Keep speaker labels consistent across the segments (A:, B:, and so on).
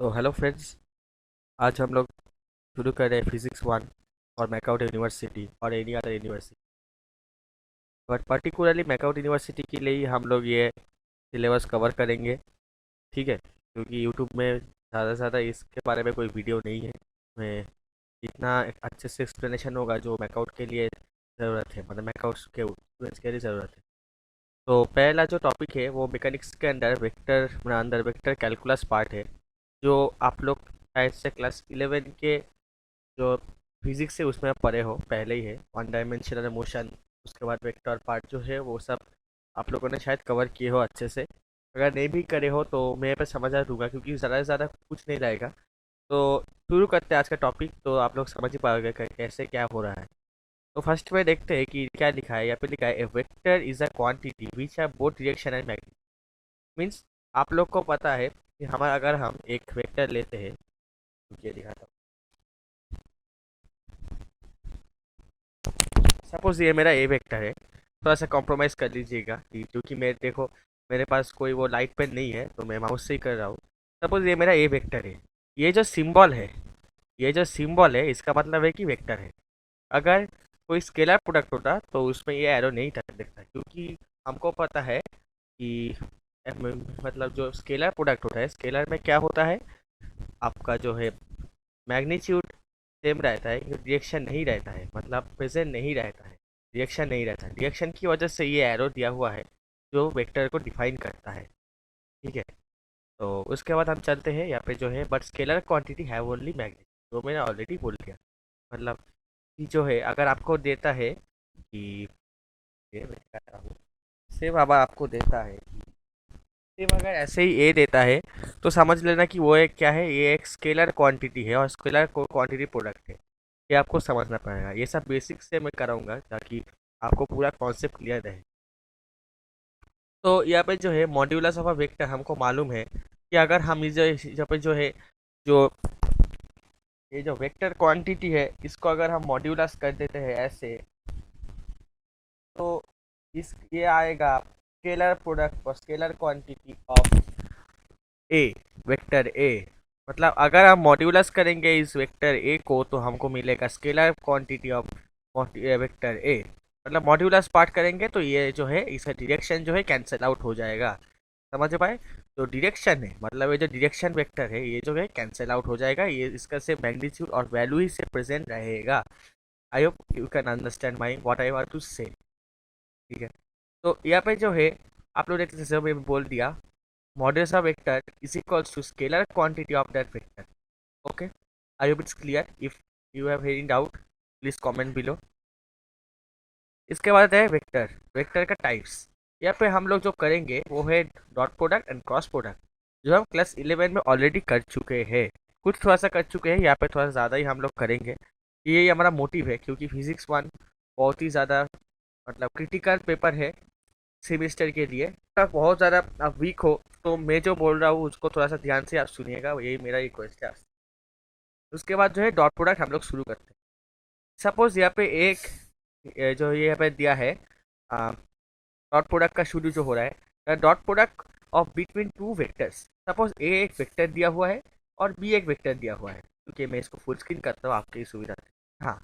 A: तो hello friends. आज हम लोग शुरू कर रहे हैं फिजिक्स 1 और मैकआउट यूनिवर्सिटी और any other university. But particularly मैकआउट यूनिवर्सिटी के लिए ही हम लोग ये सिलेबस कवर करेंगे। ठीक है, क्योंकि यूट्यूब में ज़्यादा से ज़्यादा इसके बारे में कोई वीडियो नहीं है। मैं इतना अच्छे से एक्सप्लेनेशन होगा जो मैकआउट के लिए ज़रूरत है, मतलब मैकआउट के स्टूडेंट्स के लिए ज़रूरत है। तो पहला जो टॉपिक है वो मैकेनिक्स के अंदर वेक्टर कैलकुलस पार्ट है, जो आप लोग शायद से क्लास 11 के जो फिजिक्स है उसमें आप पढ़े हो पहले ही है। वन डायमेंशनल मोशन, उसके बाद वेक्टर पार्ट जो है वो सब आप लोगों ने शायद कवर किए हो अच्छे से। अगर नहीं भी करे हो तो मैं पे समझा दूंगा, क्योंकि ज़्यादा से ज़्यादा कुछ नहीं रहेगा। तो शुरू करते हैं आज का टॉपिक, तो आप लोग समझ ही पाओगे कि कैसे क्या हो रहा है। तो फर्स्ट में देखते हैं कि क्या लिखा है। यहाँ पे लिखा है a vector is a quantity which have both direction and magnitude. Means आप लोग को पता है कि हमारा अगर हम एक वेक्टर लेते हैं, ये दिखाता हूँ। सपोज ये मेरा ए वेक्टर है, थोड़ा सा कॉम्प्रोमाइज़ कर लीजिएगा क्योंकि मैं देखो मेरे पास कोई वो लाइट पेन नहीं है तो मैं माउस से ही कर रहा हूँ। सपोज ये मेरा ए वेक्टर है। ये जो सिंबल है, ये जो सिंबल है इसका मतलब है कि वेक्टर है। अगर कोई स्केलर प्रोडक्ट होता तो उसमें ये एरो नहीं दिखता, क्योंकि हमको पता है कि मतलब जो स्केलर प्रोडक्ट होता है, स्केलर में क्या होता है आपका जो है मैग्नीट्यूड सेम रहता है, रिएक्शन नहीं रहता है, मतलब प्रेजेंट नहीं रहता है, रिएक्शन नहीं रहता है। रिएक्शन की वजह से ये एरो दिया हुआ है जो वेक्टर को डिफाइन करता है। ठीक है, तो उसके बाद हम चलते हैं यहाँ पे जो है but scalar quantity have only magnitude, जो मैंने ऑलरेडी बोल दिया। मतलब कि जो है अगर आपको देता है कि ये मैं कहता हूँ, सेम अब आपको देता है कि सेम अगर ऐसे ही ए देता है तो समझ लेना कि वो एक क्या है, ये एक स्केलर क्वांटिटी है और स्केलर क्वांटिटी प्रोडक्ट है। ये आपको समझना पड़ेगा। ये सब बेसिक से मैं कराऊंगा ताकि आपको पूरा कॉन्सेप्ट क्लियर रहे। तो यहाँ पे जो है मॉड्यूलस ऑफ अ वेक्टर हमको मालूम है कि अगर हम इस यहाँ पे जो है जो ये जो वेक्टर क्वांटिटी है इसको अगर हम मॉड्यूलस कर देते हैं ऐसे, तो इस ये आएगा स्केलर प्रोडक्ट और scalar quantity of A, vector A. मतलब अगर हम मॉड्यूलस करेंगे इस वेक्टर ए को तो हमको मिलेगा scalar quantity of vector A. मतलब मॉड्यूलस पार्ट करेंगे तो ये जो है इसका डायरेक्शन जो है कैंसिल आउट हो जाएगा। समझ पाए? तो डायरेक्शन है, मतलब ये जो डायरेक्शन वेक्टर है ये जो है कैंसिल आउट हो जाएगा। ये इसका से मैग्नीट्यूड और वैल्यू ही से प्रेजेंट रहेगा। I hope you can understand my what I want to say. ठीक है, तो यहाँ पे जो है आप लोग देखते जैसे मैं बोल दिया, modulus of vector is equals to scalar quantity of that vector. Okay, I hope it's clear. If you have any doubt please comment below. इसके बाद है वेक्टर, वेक्टर का टाइप्स। यहाँ पे हम लोग जो करेंगे वो है dot product and cross product, जो हम क्लास 11 में ऑलरेडी कर चुके हैं। कुछ थोड़ा सा कर चुके हैं, यहाँ पे थोड़ा सा ज़्यादा ही हम लोग करेंगे। ये हमारा मोटिव है क्योंकि फिजिक्स 1 बहुत ही ज़्यादा मतलब क्रिटिकल पेपर है सेमेस्टर के लिए। अगर बहुत ज़्यादा आप वीक हो तो मैं जो बोल रहा हूँ उसको थोड़ा सा ध्यान से आप सुनिएगा, यही मेरा रिक्वेस्ट है आपसे। उसके बाद जो है डॉट प्रोडक्ट हम लोग शुरू करते हैं। सपोज यहाँ पे एक जो ये यहाँ पे दिया है डॉट प्रोडक्ट का शुरू जो हो रहा है dot product of between two vectors. Suppose a एक वेक्टर दिया हुआ है और बी एक वेक्टर दिया हुआ है, क्योंकि मैं इसको फुल स्क्रीन करता हूँ आपकी सुविधा से। हाँ,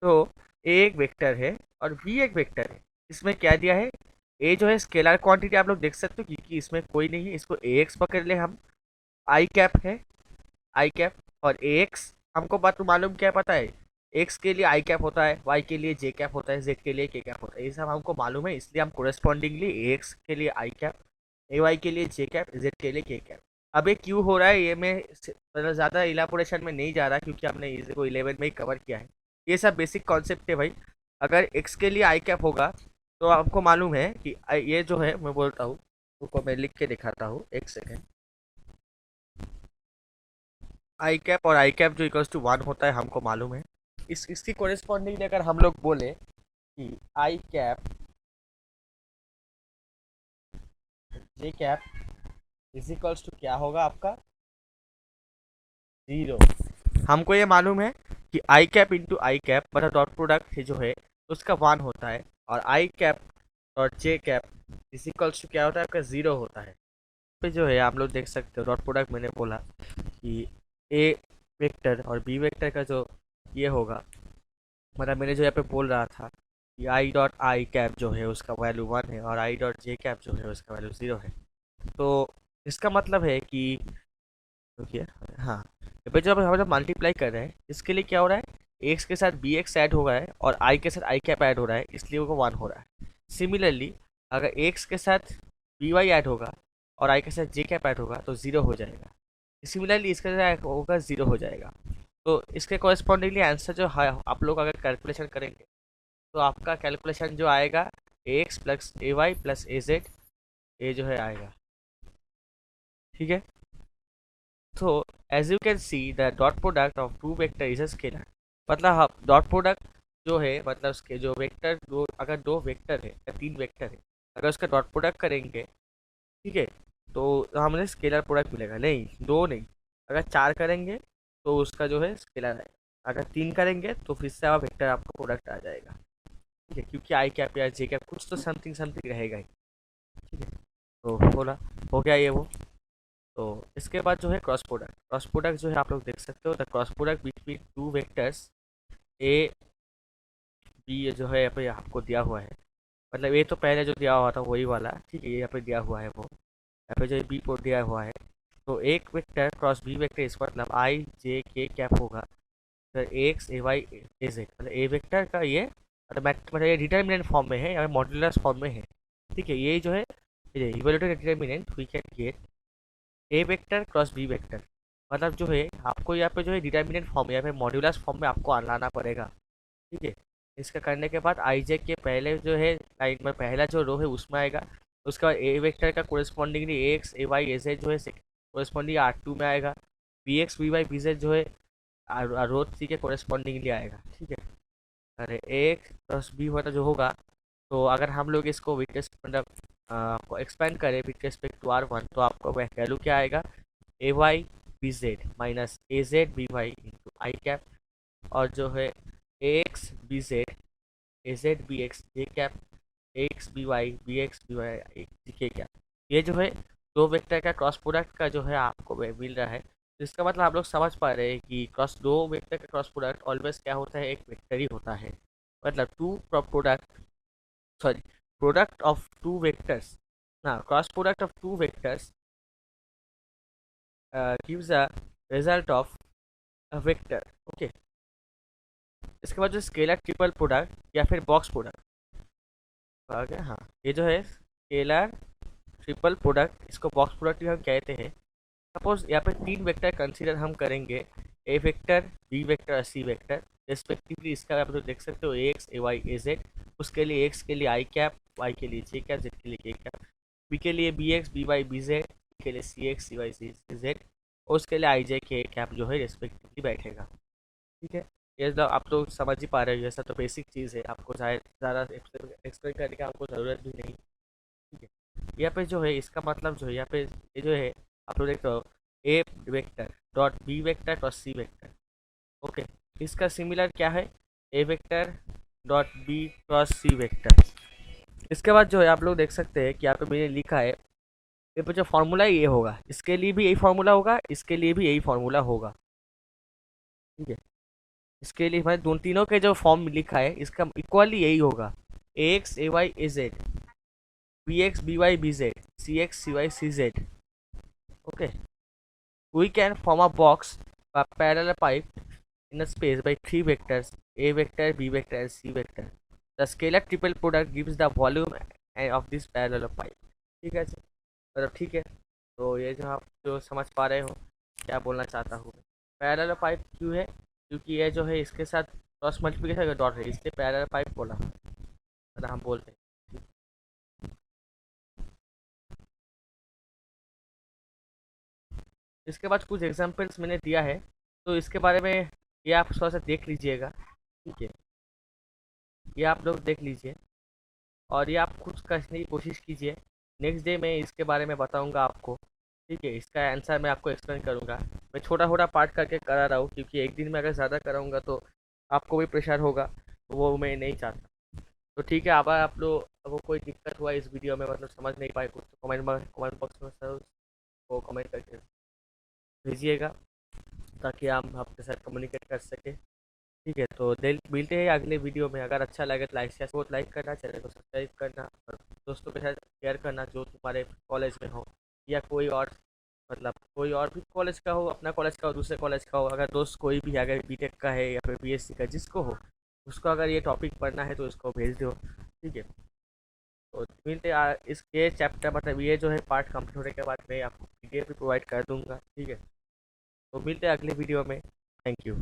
A: तो ए एक वेक्टर है और बी एक वेक्टर है। इसमें क्या दिया है, ए जो है स्केलर क्वांटिटी आप लोग देख सकते हो क्योंकि इसमें कोई नहीं है, इसको ए एक्स पकड़ ले हम। आई कैप है, आई कैप और ए एक्स। हमको बात तो मालूम क्या पता है, एक्स के लिए आई कैप होता है, वाई के लिए जे कैप होता है, जेड के लिए के कैप होता है। ये सब हमको मालूम है, इसलिए हम कोरेस्पॉन्डिंगली ए एक्स के लिए आई कैप, ए वाई के लिए जे कैप, जेड के लिए के कैप। अब ये क्यों हो रहा है ये मैं मतलब ज़्यादा इलाबोरेशन में नहीं जा रहा क्योंकि हमने इसको 11 में ही कवर किया है। ये सब बेसिक कॉन्सेप्ट है भाई। अगर एक्स के लिए आई कैप होगा तो आपको मालूम है कि ये जो है मैं बोलता हूँ, उसको मैं लिख के दिखाता हूँ, एक सेकेंड। आई कैप और आई कैप जो इक्वल्स टू 1 होता है हमको मालूम है। इसकी कोरेस्पॉन्डिंग अगर हम लोग बोले कि i cap j cap is equals to क्या होगा आपका 0। हमको ये मालूम है कि i cap into i cap मतलब डॉट प्रोडक्ट जो है उसका 1 होता है, और आई कैप और जे कैप इज इक्वल्स टू क्या होता है आपका 0 होता है। पे जो है आप लोग देख सकते हो डॉट प्रोडक्ट मैंने बोला कि ए वेक्टर और बी वेक्टर का जो ये होगा, मतलब मैंने जो यहाँ पे बोल रहा था कि आई डॉट आई कैप जो है उसका वैल्यू 1 है और आई डॉट जे कैप जो है उसका वैल्यू 0 है। तो इसका मतलब है कि रुकिए, हाँ, यहाँ पे जब हम जब मल्टीप्लाई कर रहे हैं इसके लिए क्या हो रहा है, एक्स के साथ बी एक्स ऐड हो रहा है और आई के साथ आई कैप ऐड हो रहा है, इसलिए वो 1 हो रहा है। सिमिलरली अगर एक्स के साथ बी वाई ऐड होगा और आई के साथ जे कैप ऐड होगा तो 0 हो जाएगा। सिमिलरली इसका जो होगा 0 हो जाएगा। तो इसके कॉरेस्पॉन्डिंगली आंसर जो है आप लोग अगर कैलकुलेशन करेंगे तो आपका कैलकुलेशन जो आएगा a x plus a y plus a z, ये जो है आएगा। ठीक है, तो as you can see the dot product of two vector is a scalar. मतलब हम डॉट प्रोडक्ट जो है, मतलब उसके जो वेक्टर दो, अगर दो वेक्टर है या तीन वेक्टर है, अगर उसका डॉट प्रोडक्ट करेंगे, ठीक है, तो हमें स्केलर प्रोडक्ट मिलेगा। नहीं, दो नहीं, अगर चार करेंगे तो उसका जो है स्केलर आएगा, अगर तीन करेंगे तो फिर से आप वेक्टर आपको प्रोडक्ट आ जाएगा। ठीक है, क्योंकि आई कैप या जे कैप कुछ तो समथिंग समथिंग रहेगा ही। ठीक है, तो बोला हो गया ये वो। तो इसके बाद जो है क्रॉस प्रोडक्ट, क्रॉस प्रोडक्ट जो है आप लोग देख सकते हो, the cross product between two vectors a b जो है यहाँ पे आपको दिया हुआ है। मतलब ये तो पहले जो दिया हुआ था वही वाला, ठीक है, ये यहाँ पे दिया हुआ है वो, यहाँ पे जो बी पोर्ट दिया हुआ है। तो एक वेक्टर क्रॉस बी वेक्टर, इस मतलब आई जे के कैप होगा, फिर x a y a Z, मतलब ए वेक्टर का ये मतलब ये डिटर्मिनेंट फॉर्म में है या मॉड्यूलस फॉर्म में है। ठीक है, ये जो है evaluated determinant we can get a vector cross b vector. मतलब जो है आपको यहाँ पे जो है डिटर्मिनेंट फॉर्म या फिर मॉड्यूलस फॉर्म में आपको लाना पड़ेगा। ठीक है, इसका करने के बाद आई जे के पहले जो है लाइन में पहला जो रो है उसमें आएगा, उसके बाद ए वेक्टर का correspondingly a x a y a z जो है कोरेस्पॉन्डिंग R2 में आएगा, b x b y b z जो है रो 3 के कोरेस्पॉन्डिंगली आएगा। ठीक है, अरे एक प्लस बी होता जो होगा, तो अगर हम लोग इसको विथ मतलब एक्सपेंड करें विथ रिस्पेक्ट टू R1, तो आपको वैल्यू क्या आएगा, a y b z minus a z b y into i cap, और जो है a x b z a z b x j cap, a x b x b y k cap. ये जो है दो vector का cross product का जो है आपको मिल रहा है। तो इसका मतलब आप लोग समझ पा रहे हैं कि क्रॉस दो वेक्टर का क्रॉस प्रोडक्ट ऑलवेज क्या होता है, एक वेक्टर ही होता है। मतलब two product, sorry, product of two vectors, ना cross product of two vectors gives a result of a vector. Okay, इसके बाद जो स्केलर ट्रिपल प्रोडक्ट या फिर बॉक्स प्रोडक्ट आ गया। हाँ, ये जो है स्केलर ट्रिपल प्रोडक्ट, इसको बॉक्स प्रोडक्ट भी हम कहते हैं। सपोज यहाँ पे तीन वेक्टर कंसीडर हम करेंगे, ए वेक्टर बी वेक्टर और सी वेक्टर रेस्पेक्टिवली। इसका आप लोग देख सकते हो ए x a y a Z, उसके लिए एक्स के लिए आई कैप, वाई के लिए जे कैप, जेड के लिए के कैप, बी के लिए b x b y b z, के लिए c x c y c z, और उसके लिए आई जे के कैप जो है रेस्पेक्टिवली बैठेगा। ठीक है, ये तो आप लोग समझ ही पा रहे हो, ये सब तो बेसिक चीज़ है, आपको ज़्यादा एक्सप्लेन करने की आपको ज़रूरत भी नहीं। ठीक है, यहाँ पे जो है इसका मतलब जो है यहाँ पे ये जो है आप लोग देख रहे हो a vector dot b vector dot c vector. Okay, इसका सिमिलर क्या है, a vector dot b cross c vector. इसके बाद जो है आप लोग देख सकते हैं कि यहाँ पे मैंने लिखा है, ये पे जो फार्मूला है ये होगा, इसके लिए भी यही फार्मूला होगा, इसके लिए भी यही फार्मूला होगा। ठीक है, इसके लिए मैंने दोनों तीनों के जो फॉर्म लिखा है इसका इक्वली यही होगा, a x a y a z, b x b y b z, c x c y c z. Okay, we can form a box a parallel pipe in a space by three vectors, a vector b vector and c vector. The scalar triple product gives the volume of this parallel pipe. ठीक है जी, मतलब ठीक है। तो ये जो आप जो समझ पा रहे हो क्या बोलना चाहता हूँ। पैरेलल पाइप क्यों है, क्योंकि ये जो है इसके साथ क्रॉस मल्टीप्लिकेशन का डॉट है, इसलिए पैरेलल पाइप बोला, मतलब हम बोलते हैं। इसके बाद कुछ एग्जांपल्स मैंने दिया है, तो इसके बारे में ये आप थोड़ा सा देख लीजिएगा। ठीक है, ये आप लोग देख लीजिए और ये आप खुद करने की कोशिश कीजिए। नेक्स्ट डे मैं इसके बारे में बताऊंगा आपको। ठीक है, इसका आंसर मैं आपको एक्सप्लेन करूंगा। मैं छोटा छोटा पार्ट करके करा रहा हूँ, क्योंकि एक दिन में अगर ज़्यादा कराऊंगा तो आपको भी प्रेशर होगा, वो मैं नहीं चाहता। तो ठीक है, अब आप लोग को कोई दिक्कत हुआ इस वीडियो में, मतलब समझ नहीं पाए कुछ, तो कमेंट बॉक्स में सर वो कमेंट करके भेजिएगा। ताकि हम आपके साथ कम्युनिकेट कर सके। ठीक है, तो मिलते हैं अगले वीडियो में। अगर अच्छा लगे तो लाइक शेयर बहुत लाइक करना, चैनल को सब्सक्राइब करना और दोस्तों के साथ शेयर करना जो तुम्हारे कॉलेज में हो, या कोई और, मतलब कोई और भी कॉलेज का हो, अपना कॉलेज का हो, दूसरे कॉलेज का हो। अगर दोस्त कोई भी अगर बीटेक का है या फिर बीएससी का, जिसको हो उसको अगर ये टॉपिक पढ़ना है तो इसको भेज दो। ठीक है, तो मिलते हैं इस ये चैप्टर, मतलब ये जो है पार्ट कंप्लीट होने के बाद मैं आपको पीडीएफ भी प्रोवाइड कर दूंगा। ठीक है, तो मिलते हैं अगले वीडियो में। Thank you.